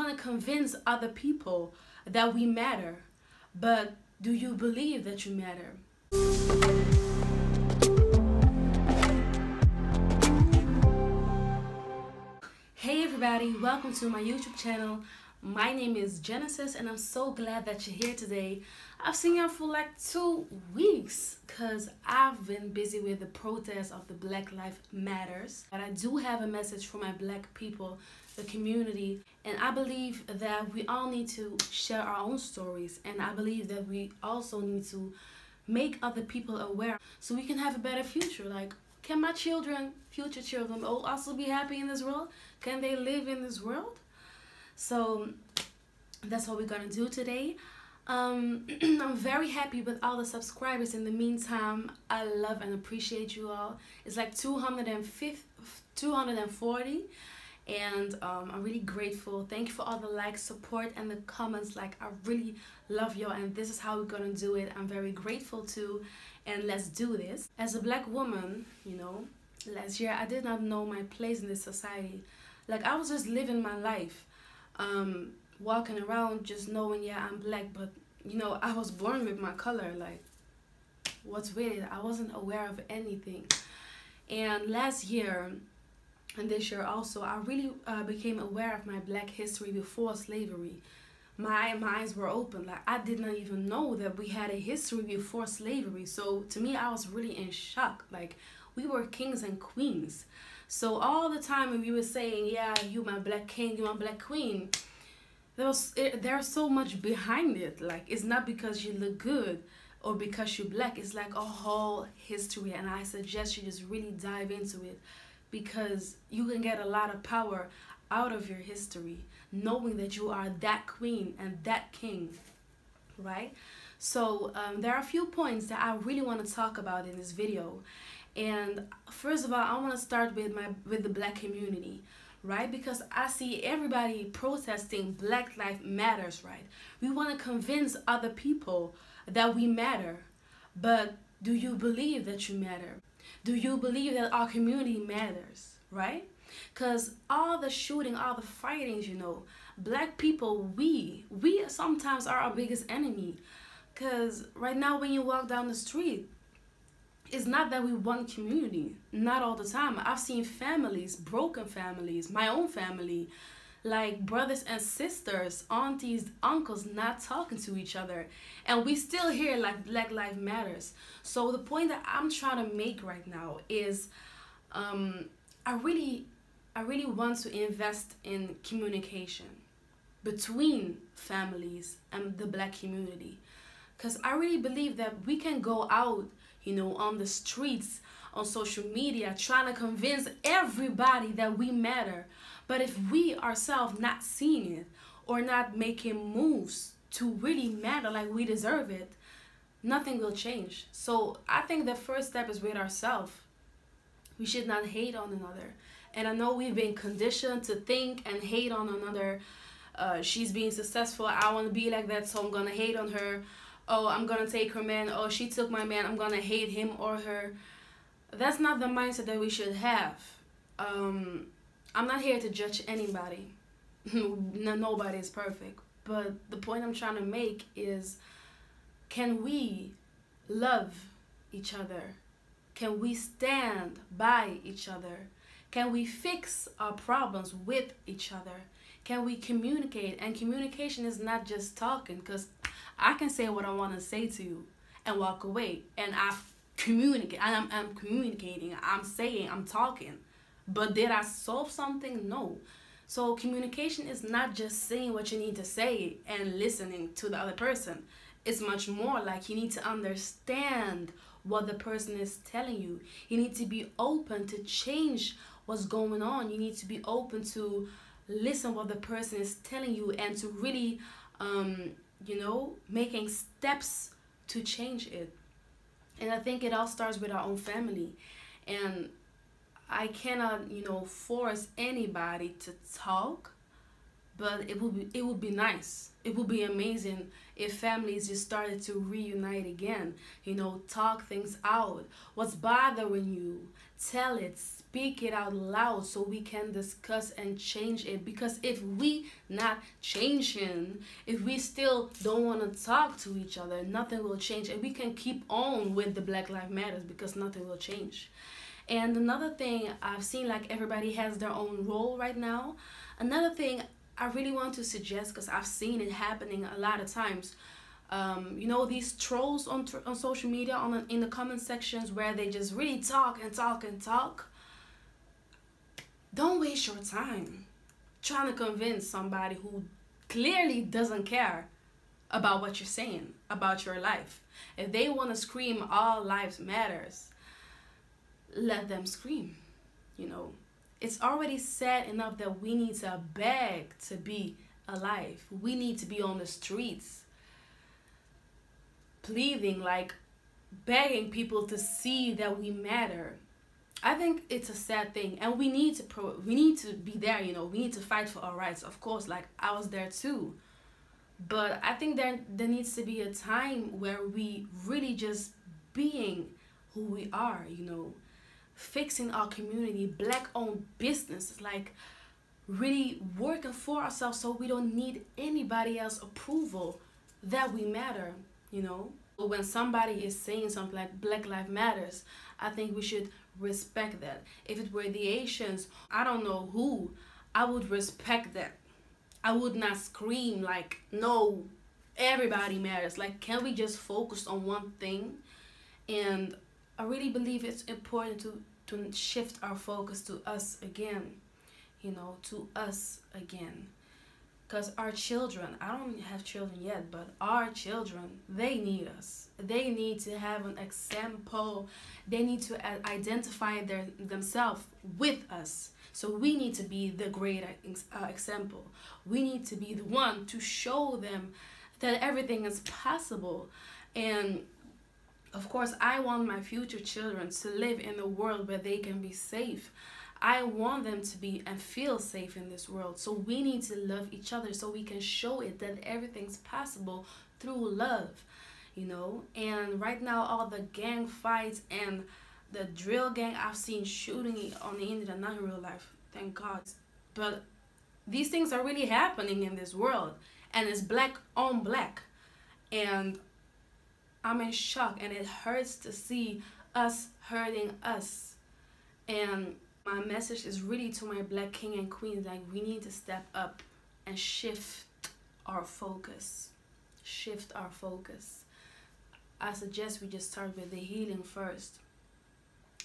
want to convince other people that we matter, but do you believe that you matter? Hey everybody, welcome to my YouTube channel. My name is Genesis and I'm so glad that you're here today. I've seen you for like 2 weeks because I've been busy with the protest of the Black Lives Matters. But I do have a message for my Black people, the community, and I believe that we all need to share our own stories, and I believe that we also need to make other people aware so we can have a better future. Like, can my children, future children, also be happy in this world? Can they live in this world? So that's what we're gonna do today. I'm very happy with all the subscribers. In the meantime, I love and appreciate you all. It's like 240, and I'm really grateful. Thank you for all the likes, support, and the comments. Like, I really love y'all, and this is how we're gonna do it. I'm very grateful too, and let's do this. As a Black woman, you know, last year I did not know my place in this society. Like, I was just living my life, walking around just knowing, yeah, I'm Black, but you know, I was born with my color. Like, what's with it? I wasn't aware of anything. And last year and this year also, I really became aware of my Black history before slavery. My eyes were open. Like, I did not even know that we had a history before slavery. So to me, I was really in shock. Like, we were kings and queens. So all the time when we were saying, yeah, you my Black king, you my Black queen, there's so much behind it. Like, it's not because you look good or because you're Black. It's like a whole history, and I suggest you just really dive into it, because you can get a lot of power out of your history, knowing that you are that queen and that king, right? So there are a few points that I really want to talk about in this video. And first of all, I want to start with the Black community, right? Because I see everybody protesting Black Lives Matters, right? We want to convince other people that we matter, but do you believe that you matter? Do you believe that our community matters, right? Because all the shooting, all the fightings, you know, Black people, we sometimes are our biggest enemy. Because right now when you walk down the street, it's not that we want community, not all the time. I've seen families, broken families, my own family, like brothers and sisters, aunties, uncles not talking to each other, and we still hear like Black Lives Matters. So the point that I'm trying to make right now is I really want to invest in communication between families and the Black community, because I really believe that we can go out, you know, on the streets, on social media, trying to convince everybody that we matter. But if we ourselves not seeing it or not making moves to really matter like we deserve it, nothing will change. So I think the first step is with ourselves. We should not hate on another. And I know we've been conditioned to think and hate on another. She's being successful, I want to be like that, so I'm going to hate on her. Oh, I'm going to take her man. Oh, she took my man, I'm going to hate him or her. That's not the mindset that we should have. I'm not here to judge anybody. Nobody is perfect. But the point I'm trying to make is, can we love each other? Can we stand by each other? Can we fix our problems with each other? Can we communicate? And communication is not just talking, because I can say what I want to say to you and walk away, and I'm communicating, I'm saying, I'm talking. But did I solve something? No. So communication is not just saying what you need to say and listening to the other person. It's much more like you need to understand what the person is telling you. You need to be open to change what's going on. You need to be open to listen what the person is telling you, and to really you know, making steps to change it. And I think it all starts with our own family. And I cannot, you know, force anybody to talk, but it would be nice. It would be amazing if families just started to reunite again. Talk things out. What's bothering you? Tell it. Speak it out loud so we can discuss and change it. Because if we not changing, if we still don't want to talk to each other, nothing will change. And we can keep on with the Black Lives Matters because nothing will change. And another thing I've seen, like everybody has their own role right now. Another thing I really want to suggest, because I've seen it happening a lot of times. These trolls on social media, in the comment sections, where they just really talk and talk and talk. Don't waste your time trying to convince somebody who clearly doesn't care about what you're saying about your life. If they want to scream all lives matters, let them scream. It's already sad enough that we need to beg to be alive. We need to be on the streets pleading, like begging people to see that we matter. I think it's a sad thing, and we need to be there. We need to fight for our rights, of course. Like I was there too, but I think there needs to be a time where we really just being who we are. Fixing our community, Black-owned businesses, like really working for ourselves, so we don't need anybody else's approval that we matter. When somebody is saying something like Black Lives Matters, I think we should respect that. If it were the Asians, I don't know who, I would respect that. I would not scream like, no, everybody matters. Like, can we just focus on one thing? And I really believe it's important to shift our focus to us again, to us again. Because our children, I don't have children yet, but our children, they need us. They need to have an example. They need to identify themselves with us. So we need to be the great example. We need to be the one to show them that everything is possible. And of course, I want my future children to live in a world where they can be safe. I want them to be and feel safe in this world. So we need to love each other so we can show it that everything's possible through love, And right now, all the gang fights and the drill gang I've seen shooting on the internet, not in real life, thank God. But these things are really happening in this world, and it's Black on Black. And I'm in shock, and it hurts to see us hurting us. And my message is really to my Black king and queens, like we need to step up and shift our focus. Shift our focus. I suggest we just start with the healing first.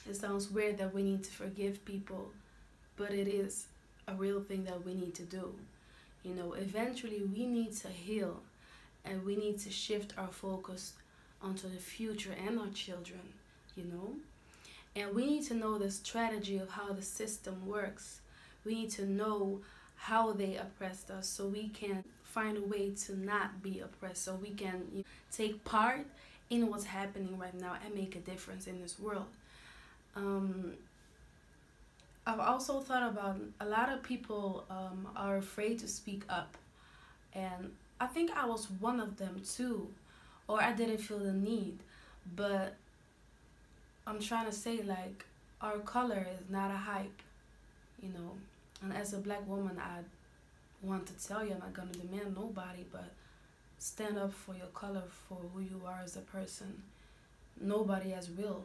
It sounds weird that we need to forgive people, but it is a real thing that we need to do. Eventually we need to heal, and we need to shift our focus onto the future and our children, And we need to know the strategy of how the system works. We need to know how they oppressed us so we can find a way to not be oppressed, so we can take part in what's happening right now and make a difference in this world. I've also thought about a lot of people are afraid to speak up, and I think I was one of them too, or I didn't feel the need. But I'm trying to say, like, our color is not a hype, and as a Black woman, I want to tell you, I'm not gonna demand nobody, but stand up for your color, for who you are as a person. Nobody else will.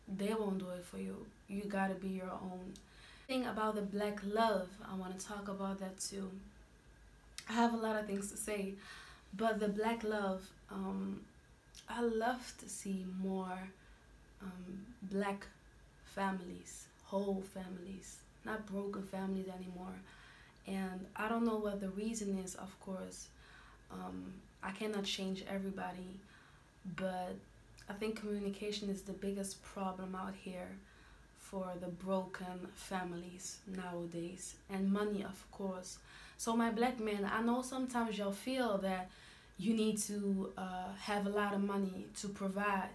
They won't do it for you. You gotta be your own. Thing about the Black love, I want to talk about that too. I have a lot of things to say, but the Black love, I love to see more Black families, whole families, not broken families anymore. And I don't know what the reason is, of course. I cannot change everybody, but I think communication is the biggest problem out here for the broken families nowadays, and money, of course. So my Black men, I know sometimes y'all feel that you need to have a lot of money to provide,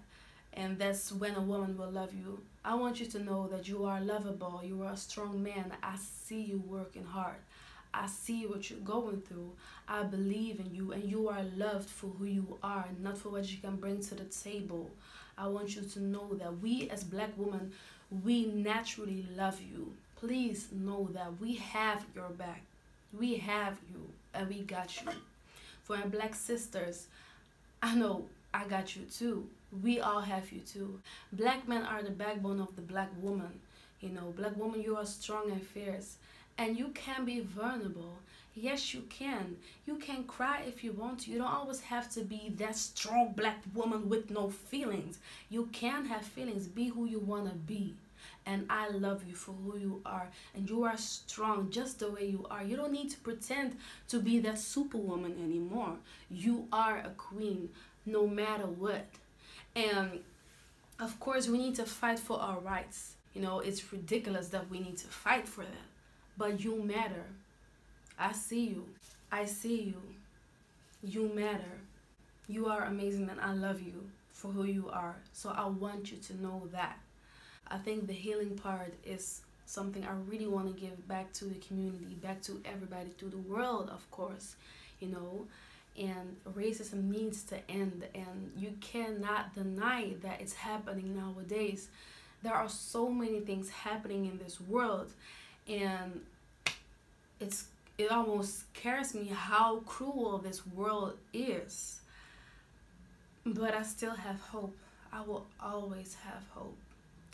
and that's when a woman will love you. I want you to know that you are lovable, you are a strong man. I see you working hard. I see what you're going through. I believe in you, and you are loved for who you are, not for what you can bring to the table. I want you to know that we as black women, we naturally love you. Please know that we have your back. We have you, and we got you. For our black sisters, I know I got you too. We all have you too. Black men are the backbone of the black woman. You know, black woman, you are strong and fierce. And you can be vulnerable. Yes, you can. You can cry if you want to. You don't always have to be that strong black woman with no feelings. You can have feelings. Be who you want to be. And I love you for who you are. And you are strong just the way you are. You don't need to pretend to be that superwoman anymore. You are a queen no matter what. And of course, we need to fight for our rights. You know, it's ridiculous that we need to fight for that. But you matter. I see you. I see you. You matter. You are amazing, and I love you for who you are. So I want you to know that. I think the healing part is something I really want to give back to the community, back to everybody, to the world, of course, you know. And racism needs to end, and you cannot deny that it's happening nowadays. There are so many things happening in this world, and it almost scares me how cruel this world is. But I still have hope. I will always have hope.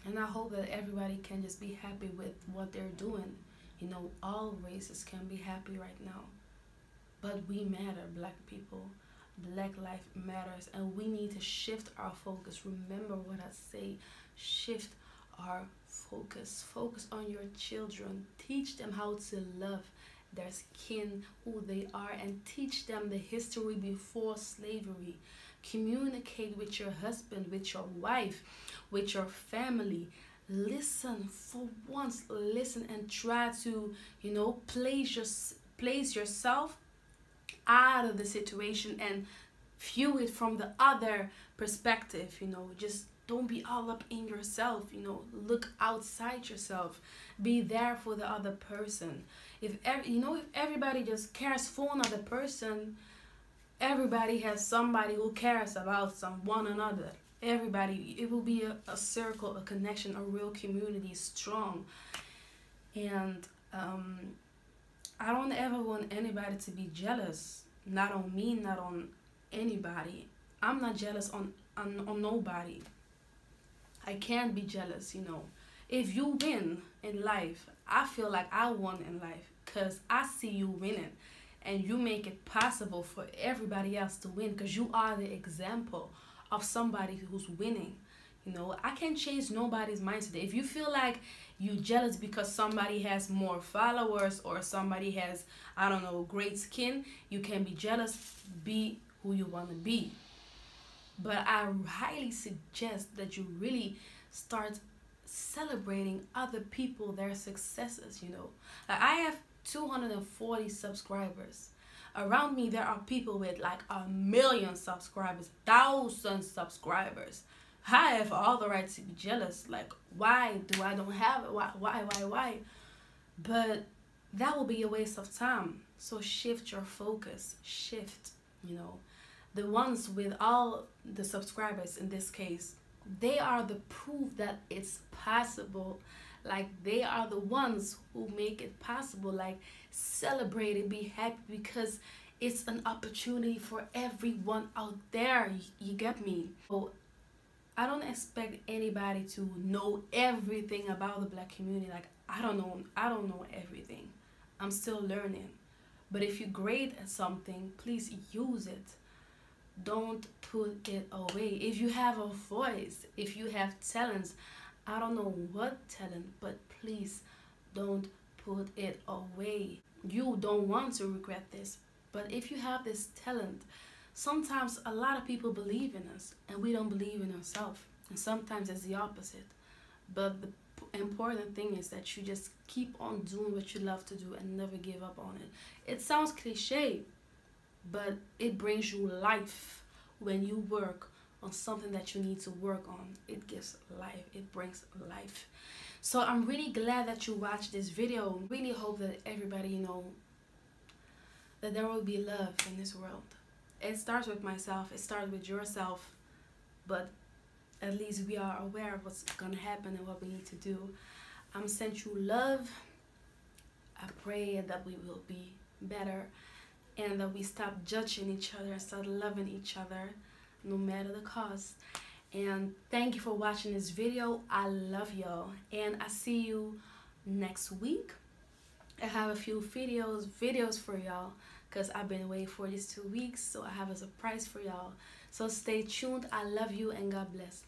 And I hope that everybody can just be happy with what they're doing. You know, all races can be happy right now. But we matter, black people. Black life matters. And we need to shift our focus. Remember what I say. Shift our focus. Focus on your children. Teach them how to love their skin, who they are, and teach them the history before slavery. Communicate with your husband, with your wife, with your family. Listen for once. Listen and try to, you know, place yourself out of the situation and view it from the other perspective. You know, just don't be all up in yourself. You know, look outside yourself. Be there for the other person. If everybody just cares for another person, everybody has somebody who cares about one another. Everybody, it will be a circle, a connection, a real community, strong. And I don't ever want anybody to be jealous. Not on me, not on anybody. I'm not jealous on nobody. I can't be jealous, you know. If you win in life, I feel like I won in life because I see you winning. And you make it possible for everybody else to win because you are the example of somebody who's winning. You know, I can't change nobody's mindset. If you feel like you're jealous because somebody has more followers or somebody has, I don't know, great skin, you can be jealous. Be who you want to be. But I highly suggest that you really start celebrating other people, their successes, you know. Like I have 240 subscribers. Around me there are people with like 1 million subscribers, 1,000 subscribers. I have all the right to be jealous. Like, why do I don't have it? Why? But that will be a waste of time. So shift your focus. Shift, you know. The ones with all the subscribers in this case, they are the proof that it's possible. Like, they are the ones who make it possible. Like, celebrate it, be happy, because it's an opportunity for everyone out there. You get me? So I don't expect anybody to know everything about the black community. Like, I don't know everything. I'm still learning. But if you're great at something, please use it. Don't put it away. If you have a voice, if you have talents, I don't know what talent, but please don't put it away. You don't want to regret this, but if you have this talent, sometimes a lot of people believe in us and we don't believe in ourselves, and sometimes it's the opposite. But the important thing is that you just keep on doing what you love to do and never give up on it. It sounds cliche, but it brings you life. When you work on something that you need to work on, it gives life, it brings life. So I'm really glad that you watched this video. Really hope that everybody, you know, that there will be love in this world. It starts with myself, it starts with yourself, but at least we are aware of what's gonna happen and what we need to do. I'm sent you love. I pray that we will be better and that we stop judging each other and start loving each other no matter the cost. And thank you for watching this video. I love y'all, and I see you next week. I have a few videos for y'all because I've been away for these 2 weeks, so I have a surprise for y'all. So stay tuned. I love you and God bless.